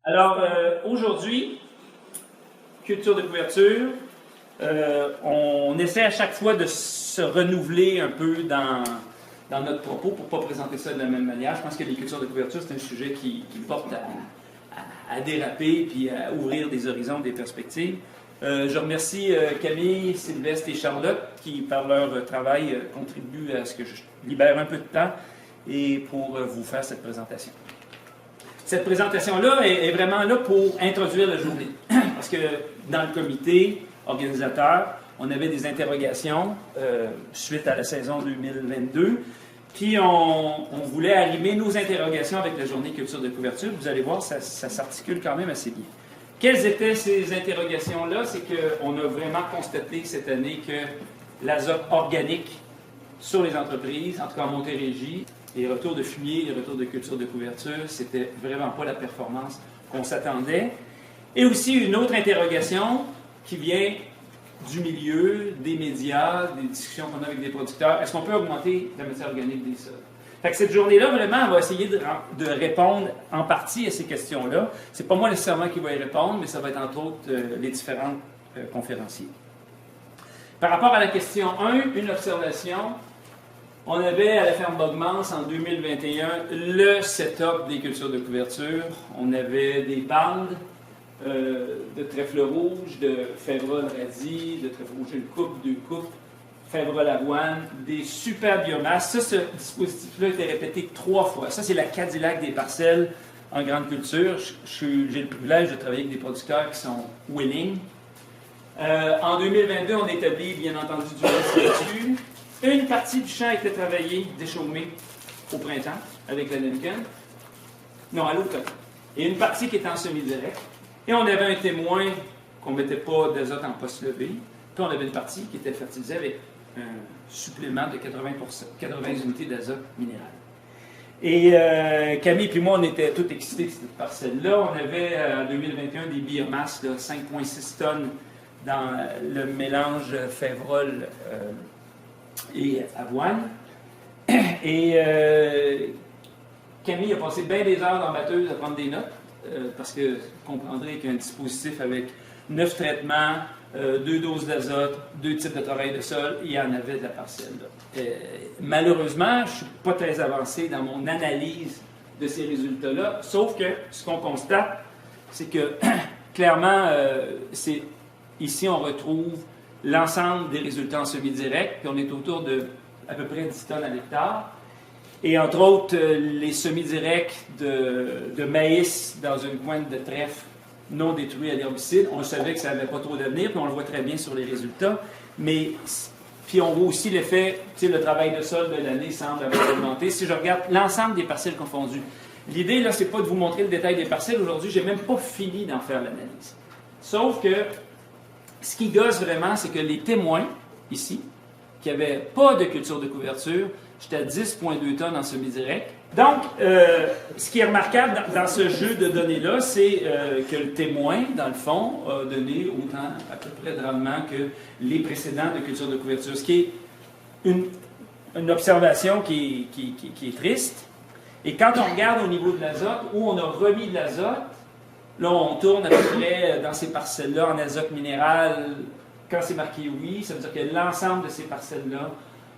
Alors, aujourd'hui, culture de couverture, on essaie à chaque fois de se renouveler un peu dans notre propos pour ne pas présenter ça de la même manière. Je pense que les cultures de couverture, c'est un sujet qui porte à déraper puis à ouvrir des horizons, des perspectives. Je remercie Camille, Sylvestre et Charlotte qui, par leur travail, contribuent à ce que je libère un peu de temps et pour vous faire cette présentation. Cette présentation-là est vraiment là pour introduire la journée. Parce que dans le comité organisateur, on avait des interrogations suite à la saison 2022. Puis on voulait arrimer nos interrogations avec la journée culture de couverture. Vous allez voir, ça s'articule quand même assez bien. Quelles étaient ces interrogations-là? C'est qu'on a vraiment constaté cette année que l'azote organique sur les entreprises, en tout cas en Montérégie, les retours de fumier, les retours de culture de couverture, c'était vraiment pas la performance qu'on s'attendait. Et aussi une autre interrogation qui vient du milieu, des médias, des discussions qu'on a avec des producteurs. Est-ce qu'on peut augmenter la matière organique des sols? Fait que cette journée-là, vraiment, on va essayer de répondre en partie à ces questions-là. C'est pas moi nécessairement qui va y répondre, mais ça va être entre autres les différents conférenciers. Par rapport à la question 1, une observation. On avait à la ferme Bogmans en 2021 le setup des cultures de couverture. On avait des bandes de trèfle rouge, de févrole radis, de trèfle rouge une coupe, deux coupes, févrole avoine, des super biomasses. Ça, ce dispositif-là a été répété 3 fois. Ça, c'est la Cadillac des parcelles en grande culture. J'ai le privilège de travailler avec des producteurs qui sont willing. En 2022, on établit, bien entendu, du risque là-dessus. Une partie du champ était travaillée, déchaumée au printemps avec la Nemken. Non, à l'automne. Et une partie qui était en semi-direct. Et on avait un témoin qu'on ne mettait pas d'azote en poste levé. Puis on avait une partie qui était fertilisée avec un supplément de 80 unités d'azote minéral. Et Camille et moi, on était tous excités de cette parcelle-là. On avait en 2021 des biomasses de 5,6 tonnes dans le mélange févrole et avoine. Et Camille a passé bien des heures dans la batteuse à prendre des notes, parce que vous comprendrez qu'un dispositif avec 9 traitements, 2 doses d'azote, 2 types de travail de sol, il y en avait de la parcelle. Malheureusement, je ne suis pas très avancé dans mon analyse de ces résultats-là, sauf que ce qu'on constate, c'est que clairement, ici on retrouve l'ensemble des résultats en semi-direct, puis on est autour de à peu près 10 tonnes à l'hectare. Et entre autres, les semi-directs de maïs dans une pointe de trèfle non détruit à l'herbicide, on savait que ça n'avait pas trop d'avenir, puis on le voit très bien sur les résultats. Mais, puis on voit aussi l'effet, le travail de sol de l'année semble avoir augmenté. Si je regarde l'ensemble des parcelles confondues, l'idée, là, c'est pas de vous montrer le détail des parcelles. Aujourd'hui, j'ai même pas fini d'en faire l'analyse. Sauf que ce qui gosse vraiment, c'est que les témoins, ici, qui n'avaient pas de culture de couverture, j'étais à 10,2 tonnes en semi-direct. Donc, ce qui est remarquable dans ce jeu de données-là, c'est que le témoin, dans le fond, a donné autant, à peu près, de rendement que les précédents de culture de couverture. Ce qui est une observation qui est triste. Et quand on regarde au niveau de l'azote, où on a remis de l'azote, là, on tourne à peu près dans ces parcelles-là en azote minéral. Quand c'est marqué oui, ça veut dire que l'ensemble de ces parcelles-là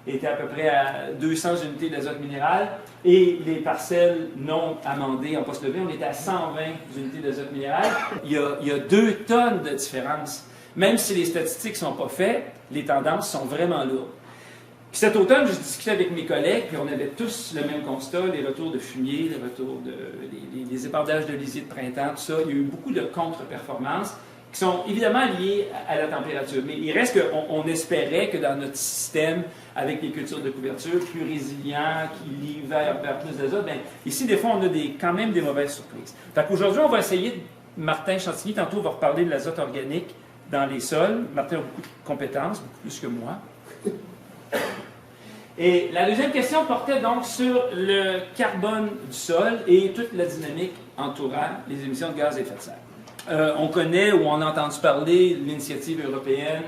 étaient à peu près à 200 unités d'azote minéral. Et les parcelles non amendées en poste levé, on était à 120 unités d'azote minéral. Il y a 2 tonnes de différence. Même si les statistiques ne sont pas faites, les tendances sont vraiment lourdes. Puis cet automne, je discutais avec mes collègues, puis on avait tous le même constat, les retours de fumier, les retours les épandages de lisier de printemps, tout ça. Il y a eu beaucoup de contre-performances qui sont évidemment liées à la température. Mais il reste qu'on espérait que dans notre système, avec les cultures de couverture plus résilients, qui l'hiver perd plus d'azote, bien, ici, des fois, on a quand même des mauvaises surprises. Fait qu'aujourd'hui, on va essayer, Martin Chantilly, tantôt, va reparler de l'azote organique dans les sols. Martin a beaucoup de compétences, beaucoup plus que moi. Et la deuxième question portait donc sur le carbone du sol et toute la dynamique entourant les émissions de gaz à effet de serre. On connaît ou on a entendu parler de l'initiative européenne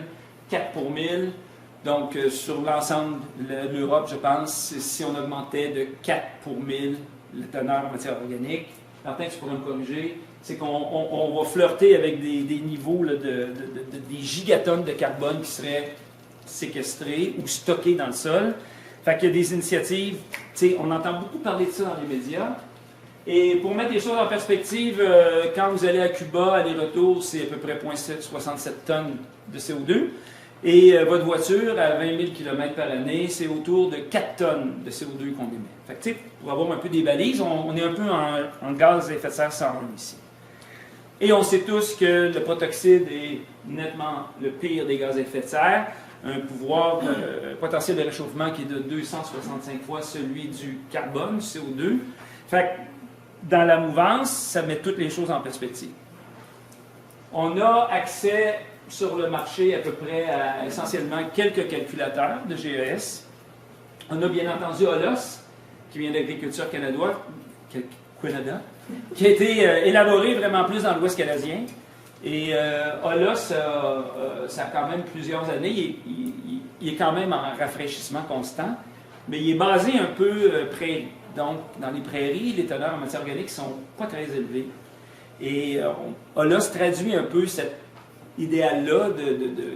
4 pour 1000. Donc, sur l'ensemble de l'Europe, je pense, si on augmentait de 4 pour 1000 la teneur en matière organique, Martin, tu pourrais me corriger, c'est qu'on va flirter avec des niveaux là, des gigatonnes de carbone qui seraient séquestrés ou stockés dans le sol. Fait qu'il y a des initiatives, on entend beaucoup parler de ça dans les médias. Et pour mettre les choses en perspective, quand vous allez à Cuba, aller-retour, c'est à peu près 0,67 tonnes de CO2. Et votre voiture, à 20 000 km par année, c'est autour de 4 tonnes de CO2 qu'on émet. Fait que, pour avoir un peu des balises, on est un peu en gaz à effet de serre 101 ici. Et on sait tous que le protoxyde est nettement le pire des gaz à effet de serre, un pouvoir potentiel de réchauffement qui est de 265 fois celui du carbone, du CO2. Fait que, dans la mouvance, ça met toutes les choses en perspective. On a accès sur le marché à peu près à essentiellement quelques calculateurs de GES. On a bien entendu Holos, qui vient d'Agriculture Canada, qui a été élaboré vraiment plus dans l'Ouest canadien. Et Holos, ça a quand même plusieurs années. Il est quand même en rafraîchissement constant, mais il est basé un peu prairie. Donc, dans les prairies, les teneurs en matière organique ne sont pas très élevées. Et Holos traduit un peu cet idéal-là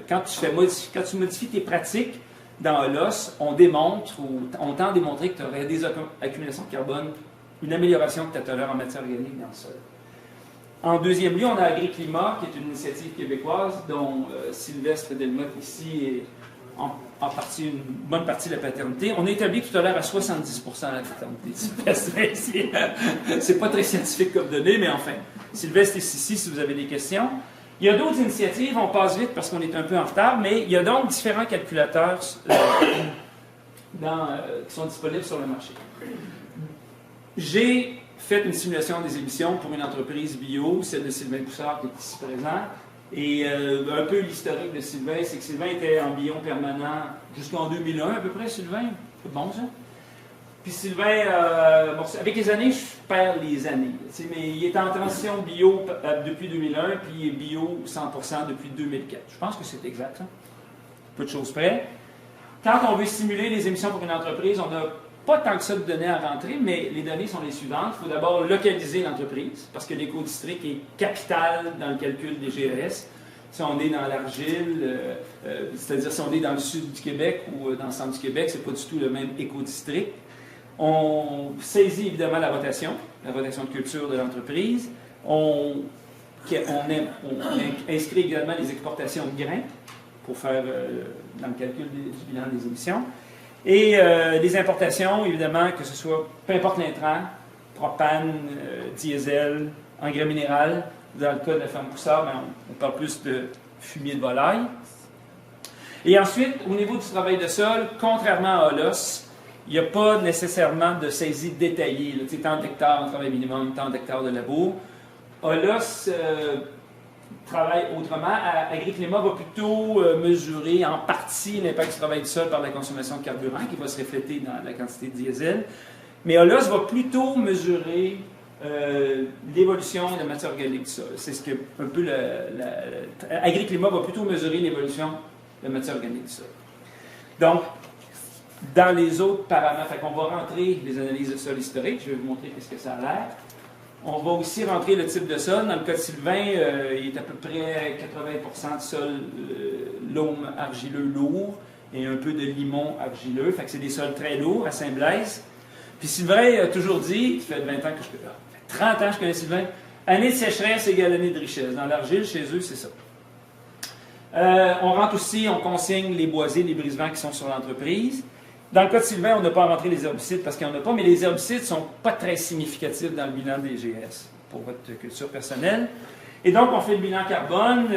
quand tu modifies tes pratiques dans Holos, on démontre ou on tend à démontrer que tu aurais des accumulations de carbone, une amélioration de ta teneur en matière organique dans le sol. En deuxième lieu, on a Agriclimat, qui est une initiative québécoise dont Sylvestre Delmotte ici est en partie une bonne partie de la paternité. On a établi tout à l'heure à 70% la paternité de Sylvestre. C'est pas très scientifique comme données, mais enfin, Sylvestre est ici si vous avez des questions. Il y a d'autres initiatives, on passe vite parce qu'on est un peu en retard, mais il y a donc différents calculateurs qui sont disponibles sur le marché. J'ai fait une simulation des émissions pour une entreprise bio, celle de Sylvain Coussard qui est ici présent. Et un peu l'historique de Sylvain, c'est que Sylvain était en bion permanent jusqu'en 2001 à peu près, Sylvain. C'est bon ça? Puis Sylvain, avec les années, je perds les années. Mais il est en transition bio depuis 2001, puis il est bio 100% depuis 2004. Je pense que c'est exact, ça. Peu de choses près. Quand on veut simuler les émissions pour une entreprise, on n'a pas tant que ça de données à rentrer, mais les données sont les suivantes. Il faut d'abord localiser l'entreprise, parce que l'éco-district est capital dans le calcul des GES. Si on est dans l'Argile, c'est-à-dire si on est dans le sud du Québec ou dans le centre du Québec, c'est pas du tout le même éco-district. On saisit évidemment la rotation de culture de l'entreprise. On inscrit également les exportations de grains pour faire dans le calcul du bilan des émissions. Et les importations, évidemment, que ce soit, peu importe l'intrant, propane, diesel, engrais minéral. Dans le cas de la ferme Coussard, on parle plus de fumier de volaille. Et ensuite, au niveau du travail de sol, contrairement à Holos, il n'y a pas nécessairement de saisie détaillée. Là, tant d'hectares en travail minimum, tant d'hectares de labour. Holos travaille autrement. Agriclimat va plutôt mesurer en partie l'impact du travail du sol par la consommation de carburant qui va se refléter dans la quantité de diesel. Mais Holos va plutôt mesurer l'évolution de la matière organique du sol. C'est ce que un peu Agriclimat va plutôt mesurer l'évolution de la matière organique du sol. Donc, dans les autres paramètres, on va rentrer les analyses de sol historiques. Je vais vous montrer ce que ça a l'air. On va aussi rentrer le type de sol. Dans le cas de Sylvain, il est à peu près 80% de sol laume argileux lourd et un peu de limon argileux. Fait que c'est des sols très lourds à Saint-Blaise. Puis Sylvain a toujours dit, ça fait 20 ans que je connais, 30 ans que je connais Sylvain, année de sécheresse égale année de richesse. Dans l'argile, chez eux, c'est ça. On rentre aussi, on consigne les boisés, les brise-vents qui sont sur l'entreprise. Dans le cas de Sylvain, on n'a pas rentré les herbicides parce qu'il n'y en a pas, mais les herbicides ne sont pas très significatifs dans le bilan des GS pour votre culture personnelle. Et donc, on fait le bilan carbone.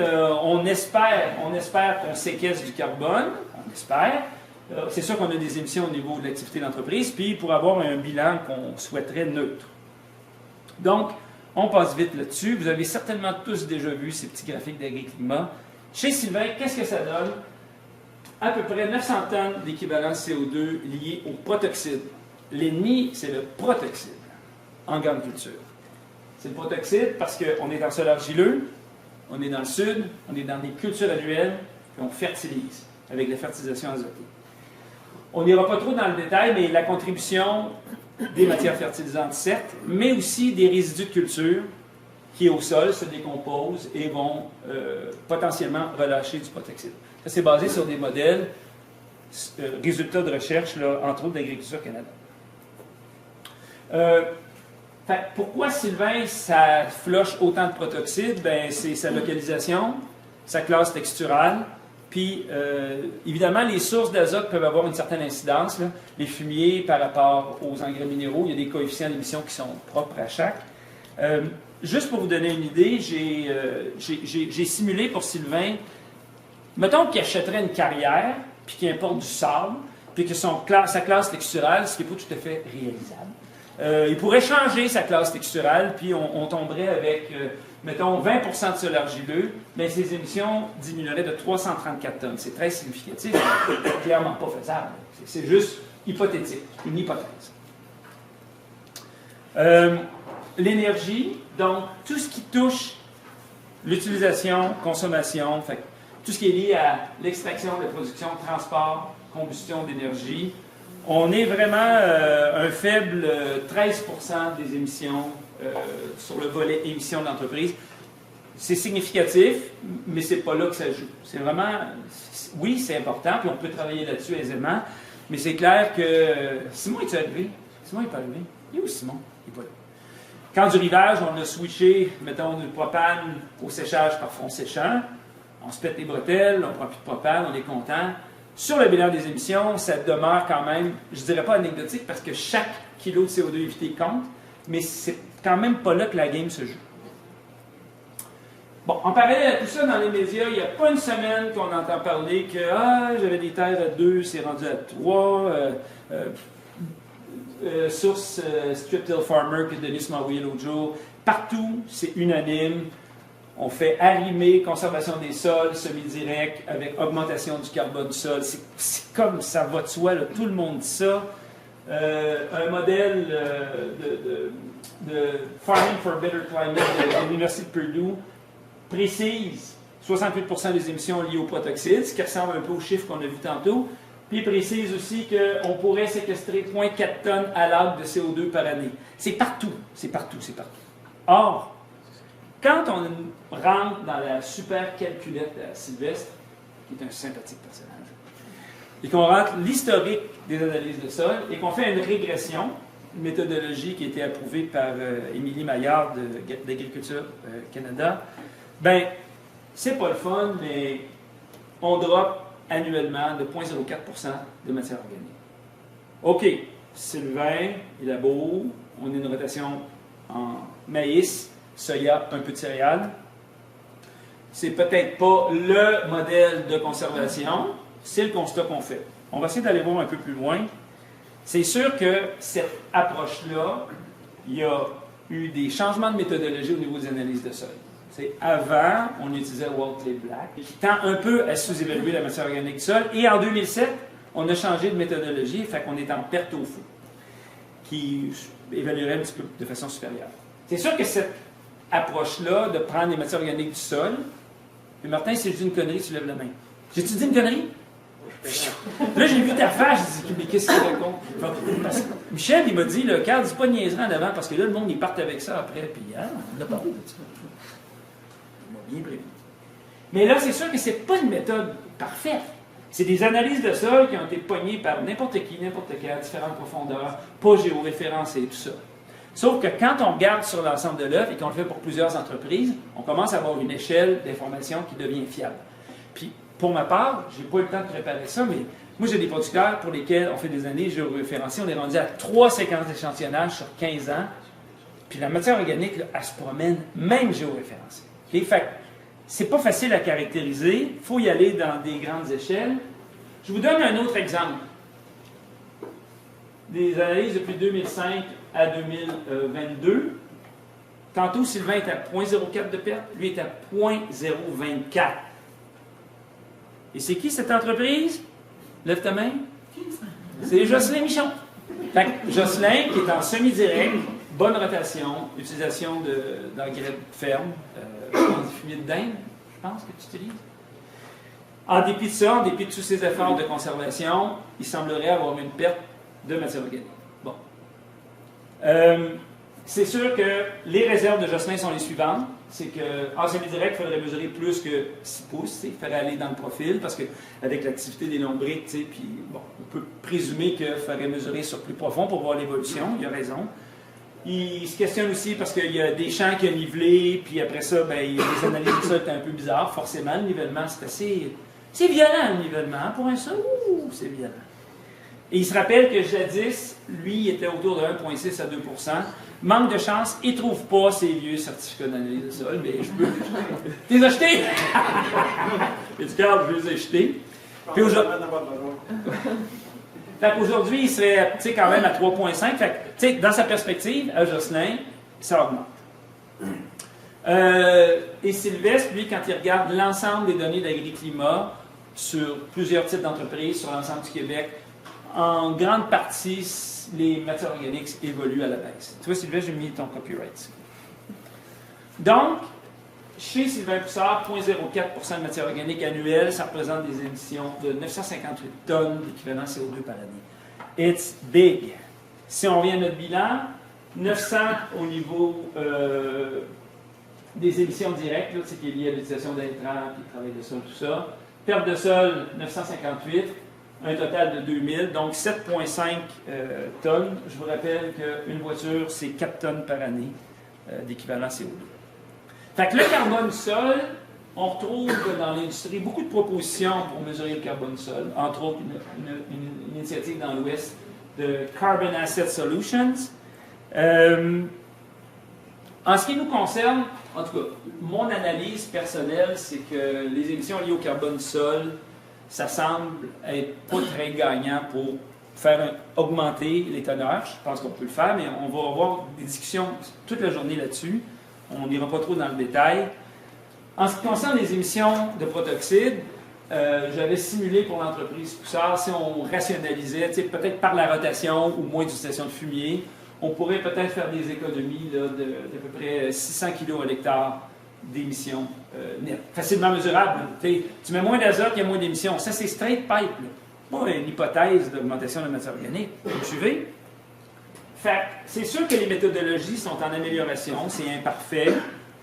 On espère qu'on séquestre du carbone. On espère. C'est sûr qu'on a des émissions au niveau de l'activité de l'entreprise, puis pour avoir un bilan qu'on souhaiterait neutre. Donc, on passe vite là-dessus. Vous avez certainement tous déjà vu ces petits graphiques d'Agriclimat. Chez Sylvain, qu'est-ce que ça donne? À peu près 900 tonnes d'équivalent CO2 liés au protoxyde. L'ennemi, c'est le protoxyde en grande culture. C'est le protoxyde parce qu'on est dans le sol argileux, on est dans le sud, on est dans des cultures annuelles, et on fertilise avec la fertilisation azotée. On n'ira pas trop dans le détail, mais la contribution des matières fertilisantes, certes, mais aussi des résidus de culture qui, au sol, se décomposent et vont potentiellement relâcher du protoxyde. Ça, c'est basé sur des modèles, résultats de recherche, là, entre autres d'Agriculture Canada. Pourquoi, Sylvain, ça floche autant de protoxyde? Ben, c'est sa localisation, sa classe texturale, puis évidemment, les sources d'azote peuvent avoir une certaine incidence. Là. Les fumiers par rapport aux engrais minéraux, il y a des coefficients d'émission qui sont propres à chaque. Juste pour vous donner une idée, j'ai simulé pour Sylvain, mettons qu'il achèterait une carrière, puis qu'il importe du sable, puis que sa classe texturale, ce qui n'est pas tout à fait réalisable. Il pourrait changer sa classe texturale, puis on tomberait avec, mettons, 20% de sol argileux, mais ses émissions diminueraient de 334 tonnes. C'est très significatif, c'est clairement pas faisable. C'est juste hypothétique, une hypothèse. L'énergie, donc tout ce qui touche l'utilisation, consommation, fait, tout ce qui est lié à l'extraction, la production, transport, combustion d'énergie, on est vraiment un faible 13% des émissions sur le volet émissions de l'entreprise. C'est significatif, mais c'est pas là que ça joue. C'est vraiment, oui, c'est important, puis on peut travailler là-dessus aisément, mais c'est clair que Simon est-tu arrivé? Simon n'est pas arrivé. Il est où Simon? Il n'est pas là. Quand du rivage, on a switché, mettons, du propane au séchage par fond séchant, on se pète les bretelles, on ne prend plus de propane, on est content. Sur le bilan des émissions, ça demeure quand même, je ne dirais pas anecdotique, parce que chaque kilo de CO2 évité compte, mais c'est quand même pas là que la game se joue. Bon, en parallèle à tout ça, dans les médias, il n'y a pas une semaine qu'on entend parler que j'avais des terres à 2, c'est rendu à 3. Source Strip Till Farmer que Denis m'a envoyé l'autre jour. Partout, c'est unanime. On fait arrimer conservation des sols, semi-direct, avec augmentation du carbone du sol. C'est comme ça va de soi, là. Tout le monde dit ça. Un modèle de Farming for a Better Climate de l'Université de Purdue précise 68% des émissions liées au protoxyde, ce qui ressemble un peu aux chiffres qu'on a vus tantôt. Puis il précise aussi qu'on pourrait séquestrer 0,4 tonnes à l'acre de CO2 par année. C'est partout, c'est partout, c'est partout. Or, quand on rentre dans la super calculette à Sylvestre, qui est un sympathique personnage, et qu'on rentre l'historique des analyses de sol, et qu'on fait une régression, une méthodologie qui a été approuvée par Émilie Maillard d'Agriculture Canada, ben, c'est pas le fun, mais on drop annuellement de 0,04% de matière organique. OK, Sylvain, il a beau, on a une rotation en maïs, soya, un peu de céréales. C'est peut-être pas le modèle de conservation, c'est le constat qu'on fait. On va essayer d'aller voir un peu plus loin. C'est sûr que cette approche-là, il y a eu des changements de méthodologie au niveau des analyses de sol. Avant, on utilisait Walt Clay Black, qui tend un peu à sous-évaluer la matière organique du sol. Et en 2007, on a changé de méthodologie, fait qu'on est en perte au fou, qui évaluerait un petit peu de façon supérieure. C'est sûr que cette approche-là, de prendre les matières organiques du sol, puis Martin, si je dis une connerie, tu lèves la main. J'ai-tu dit une connerie? Là, j'ai vu ta face, je dis, mais qu'est-ce qu'il raconte? Parce que Michel, il m'a dit, le cadre, dis pas niaiserie en avant, parce que là, le monde, ils partent avec ça après, puis on a parlé de ça. Bien prévu. Mais là, c'est sûr que ce n'est pas une méthode parfaite. C'est des analyses de sol qui ont été pognées par n'importe qui, n'importe quelle, à différentes profondeurs, pas géoréférencées et tout ça. Sauf que quand on regarde sur l'ensemble de l'œuvre et qu'on le fait pour plusieurs entreprises, on commence à avoir une échelle d'information qui devient fiable. Puis, pour ma part, je n'ai pas eu le temps de préparer ça, mais moi, j'ai des producteurs pour lesquels on fait des années géoréférencées. On est rendu à 3 séquences d'échantillonnage sur 15 ans. Puis la matière organique, là, elle se promène même géoréférencée. Okay? Fait que c'est pas facile à caractériser. Il faut y aller dans des grandes échelles. Je vous donne un autre exemple. Des analyses depuis 2005 à 2022. Tantôt, Sylvain est à 0,04 de perte. Lui est à 0,024. Et c'est qui cette entreprise? Lève ta main. C'est Jocelyn Michon. Fait que Jocelyn, qui est en semi-direct, bonne rotation, utilisation d'engrais de ferme, du fumier de dinde, je pense que tu utilises. En dépit de ça, en dépit de tous ces efforts de conservation, il semblerait avoir une perte de matière organique. Bon. C'est sûr que les réserves de Jocelyn sont les suivantes. C'est qu'en semi-direct, il faudrait mesurer plus que 6 pouces. Il faudrait aller dans le profil parce qu'avec l'activité des lombriques, puis bon, on peut présumer qu'il faudrait mesurer sur plus profond pour voir l'évolution. Il a raison. Il se questionne aussi parce qu'il y a des champs qui ont nivelé, puis après ça, ben, il y a des analyses de ça qui étaient un peu bizarres. Forcément, le nivellement, c'est assez. C'est violent, le nivellement. Pour un sol, c'est violent. Et il se rappelle que jadis, lui, il était autour de 1,6 à 2 %. Manque de chance, il ne trouve pas ses vieux certificats d'analyse de sol, mais je peux. Tu les as achetés? Et du Carl, je les ai achetés. Puis aujourd'hui, il serait quand même à 3,5. Fait que, dans sa perspective, à Jocelyn, ça augmente. Et Sylvestre, lui, quand il regarde l'ensemble des données d'Agri-Climat sur plusieurs types d'entreprises sur l'ensemble du Québec, en grande partie, les matières organiques évoluent à la baisse. Tu vois, Sylvain, j'ai mis ton copyright. Donc, chez Sylvain Poussard, 0,04 % de matière organique annuelle, ça représente des émissions de 958 tonnes d'équivalent CO2 par année. It's big. Si on revient à notre bilan, 900 au niveau des émissions directes, là, qui est lié à l'utilisation d'intrants, puis le travail de sol, tout ça. Perte de sol, 958. Un total de 2000, donc 7,5 tonnes. Je vous rappelle qu'une voiture, c'est 4 tonnes par année d'équivalent CO2. Fait que le carbone sol, on retrouve dans l'industrie beaucoup de propositions pour mesurer le carbone sol, entre autres une initiative dans l'Ouest de Carbon Asset Solutions. En ce qui nous concerne, en tout cas, mon analyse personnelle, c'est que les émissions liées au carbone sol, ça semble être pas très gagnant pour faire augmenter les teneurs. Je pense qu'on peut le faire, mais on va avoir des discussions toute la journée là-dessus. On n'ira pas trop dans le détail. En ce qui concerne les émissions de protoxyde, j'avais simulé pour l'entreprise Poussard, si on rationalisait, peut-être par la rotation ou moins d'utilisation de fumier, on pourrait peut-être faire des économies là, d'à peu près 600 kg à l'hectare d'émissions nettes. Facilement mesurable. Tu mets moins d'azote, il y a moins d'émissions. Ça, c'est straight pipe. Là. Pas une hypothèse d'augmentation de la matière organique. Vous me suivez? Fait c'est sûr que les méthodologies sont en amélioration, c'est imparfait.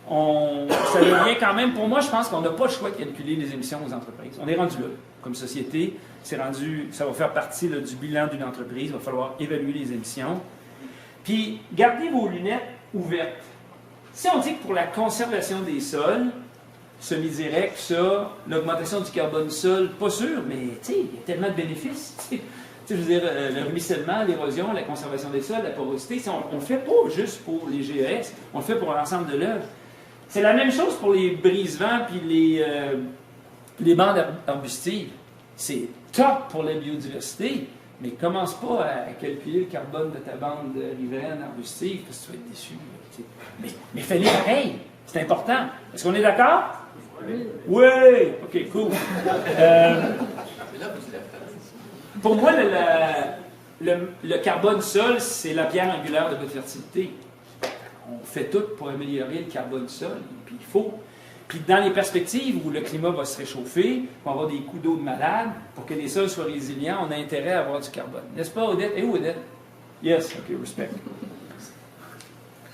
Ça devient quand même, pour moi, je pense qu'on n'a pas le choix de calculer les émissions aux entreprises. On est rendu là. Comme société, ça va faire partie là, du bilan d'une entreprise. Il va falloir évaluer les émissions. Puis, gardez vos lunettes ouvertes. Si on dit que pour la conservation des sols, semi-direct, ça, l'augmentation du carbone sol, pas sûr, mais il y a tellement de bénéfices. Je veux dire, le ruissellement, l'érosion, la conservation des sols, la porosité, on ne le fait pas juste pour les GES, on le fait pour l'ensemble de l'œuvre. C'est la même chose pour les brise-vents puis les bandes arbustives. C'est top pour la biodiversité, mais commence pas à calculer le carbone de ta bande riveraine arbustive parce que tu vas être déçu. Mais fais-le pareil, c'est important. Est-ce qu'on est d'accord? Oui! OK, cool. Pour moi, le carbone sol, c'est la pierre angulaire de votre fertilité. On fait tout pour améliorer le carbone sol, puis il faut. Puis dans les perspectives où le climat va se réchauffer, on va avoir des coups d'eau de malade, pour que les sols soient résilients, on a intérêt à avoir du carbone. N'est-ce pas, Odette? Et où, Odette? Yes, OK, respect.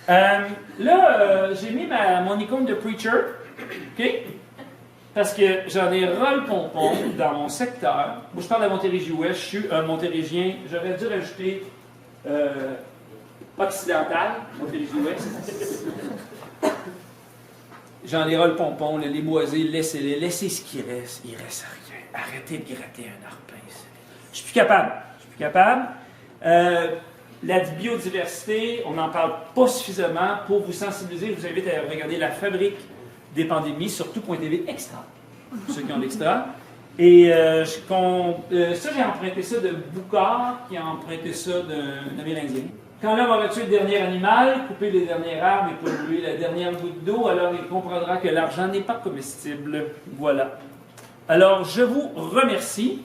J'ai mis mon icône de preacher, OK? Parce que j'en ai ras le pompon dans mon secteur. Moi, je parle de Montérégie-Ouest, je suis un Montérégien. J'aurais dû rajouter occidental, Montérégie-Ouest. J'en ai ras le pompon, les boisés, laissez-les, laissez ce qui reste. Il reste rien. Arrêtez de gratter un arpin. Je suis plus capable. La biodiversité, on n'en parle pas suffisamment. Pour vous sensibiliser, je vous invite à regarder La Fabrique des pandémies, surtout .tv extra, pour ceux qui ont l'extra. Et ça, j'ai emprunté ça de Boucard, qui a emprunté ça d'un Amérindien. Quand l'homme aura tué le dernier animal, coupé les derniers arbres et pollué la dernière goutte d'eau, alors il comprendra que l'argent n'est pas comestible. Voilà. Alors, je vous remercie.